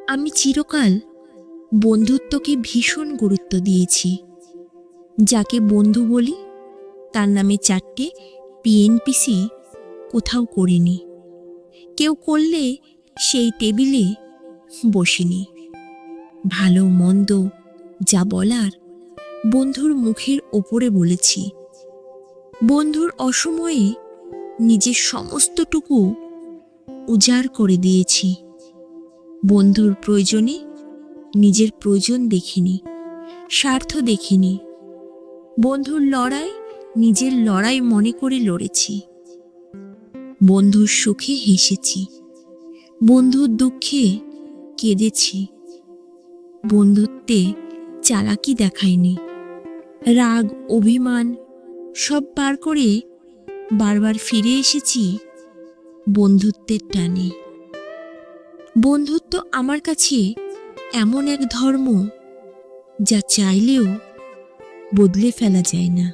আমি চিরকাল বন্ধুত্বকে ভীষণ গুরুত্ব দিয়েছি। যাকে বন্ধু বলি তার নামে 4টে পিএনপিসি কোথাও করিনি। কেউ করলে সেই টেবিলে বসিনি। ভালো মন্দ যা বলার বন্ধুর মুখের ওপরে বলেছি। বন্ধুর অসময়ে নিজের সমস্তটুকু উজাড় করে দিয়েছি। বন্ধুর প্রয়োজনে নিজের প্রয়োজন দেখিনি, স্বার্থ দেখিনি। বন্ধুর লড়াই নিজের লড়াই মনে করে লড়েছি। বন্ধুর সুখে হেসেছি, বন্ধুর দুঃখে কেঁদেছি। বন্ধুত্বে চালাকি দেখাইনি। রাগ অভিমান সব পার করে বারবার ফিরে এসেছি বন্ধুত্বের টানে। বন্ধুত্ব আমার কাছে এমন এক ধর্ম যা চাইলেও বদলে ফেলা যায় না।